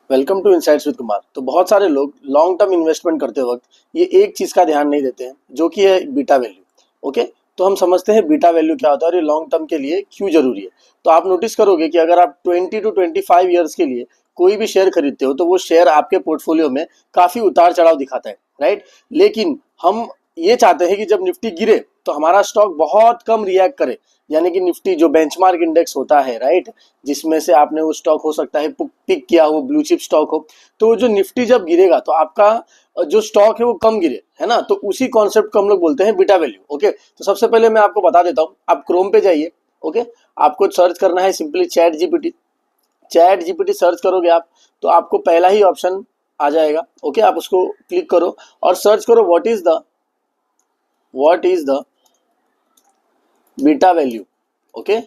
Welcome to insights with Kumar. तो बहुत सारे लोग लॉन्ग टर्म इन्वेस्टमेंट करते वक्त ये एक चीज का ध्यान नहीं देते हैं, जो कि है बीटा वैल्यू। ओके, तो हम समझते हैं बीटा वैल्यू क्या होता है और ये लॉन्ग टर्म के लिए क्यों जरूरी है। तो आप नोटिस करोगे कि अगर आप 20 टू 25 ईयर्स के लिए कोई भी शेयर खरीदते हो तो वो शेयर आपके पोर्टफोलियो में काफी उतार चढ़ाव दिखाता है, राइट। लेकिन हम ये चाहते हैं कि जब निफ्टी गिरे तो हमारा स्टॉक बहुत कम रिएक्ट करे, यानी कि निफ्टी जो बेंचमार्क इंडेक्स होता है, राइट, जिसमें से आपने वो स्टॉक हो सकता है पिक किया हो, ब्लू चिप स्टॉक हो, तो जो निफ्टी जब गिरेगा तो आपका जो स्टॉक है वो कम गिरे, है ना। तो उसी कॉन्सेप्ट को हम लोग बोलते हैं बीटा वैल्यू। ओके, तो सबसे पहले मैं आपको बता देता हूँ, आप क्रोम पे जाइए। ओके, आपको सर्च करना है simply chat GPT. Chat GPT search करोगे आप तो आपको पहला ही ऑप्शन आ जाएगा। ओके, आप उसको क्लिक करो और सर्च करो what is the beta value. Okay,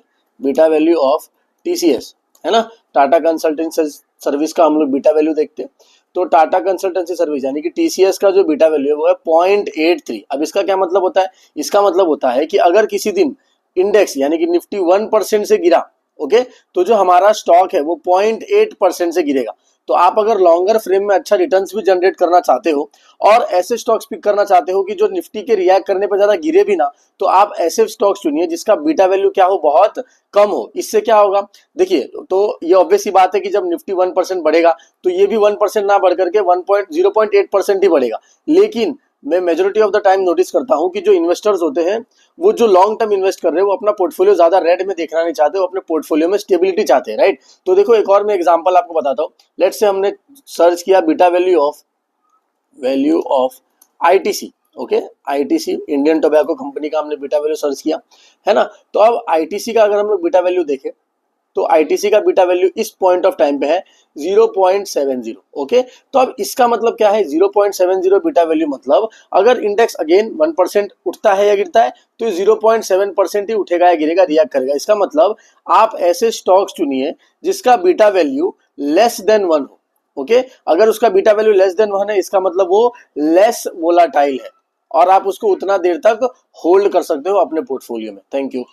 beta value of TCS, है ना। टाटा कंसल्टेंसी सर्विस का हम लोग बीटा वैल्यू देखते हैं। तो टाटा कंसल्टेंसी सर्विस यानी कि टीसीएस का जो बीटा वैल्यू है वो है 0.83। अब इसका क्या मतलब होता है? इसका मतलब होता है कि अगर किसी दिन इंडेक्स यानी कि निफ्टी 1% से गिरा, ओके, तो जो हमारा स्टॉक है वो 0.8% से गिरेगा। तो आप अगर लॉन्गर फ्रेम में अच्छा रिटर्न्स भी जनरेट करना चाहते हो और ऐसे स्टॉक्स पिक करना चाहते हो कि जो निफ्टी के रिएक्ट करने पर ज्यादा गिरे भी ना, तो आप ऐसे स्टॉक्स चुनिए जिसका बीटा वैल्यू क्या हो, बहुत कम हो। इससे क्या होगा, देखिए, तो ये ऑब्वियस सी बात है कि जब निफ्टी 1% बढ़ेगा तो ये भी 1% ना बढ़ करके 0.8% ही बढ़ेगा। लेकिन मैं majority of the time notice करता हूं कि जो इन्वेस्टर्स होते हैं वो जो लॉन्ग टर्म इन्वेस्ट कर रहे हैं वो अपना पोर्टफोलियो ज्यादा रेड में देखना नहीं चाहते, वो अपने पोर्टफोलियो में स्टेबिलिटी चाहते हैं, राइट। तो देखो, एक और मैं एग्जांपल आपको बताता हूँ। लेट्स से हमने सर्च किया beta value of ITC. Okay, ITC Indian tobacco company का हमने बीटा वैल्यू सर्च किया, है ना। तो अब आईटीसी का अगर हम लोग बीटा वैल्यू देखें तो आईटीसी का बीटा वैल्यू इस पॉइंट ऑफ टाइम पे है 0.70। ओके, तो अब इसका मतलब क्या है? 0.70 बीटा वैल्यू मतलब अगर इंडेक्स अगेन 1% उठता है या गिरता है तो 0.7% ही उठेगा या गिरेगा, रिएक्ट करेगा। इसका मतलब आप ऐसे स्टॉक्स चुनिए जिसका बीटा वैल्यू लेस देन 1 हो। ओके, अगर उसका बीटा वैल्यू लेस देन 1 है, इसका मतलब वो लेस वोलाटाइल है और आप उसको उतना देर तक होल्ड कर सकते हो अपने पोर्टफोलियो में। Thank you.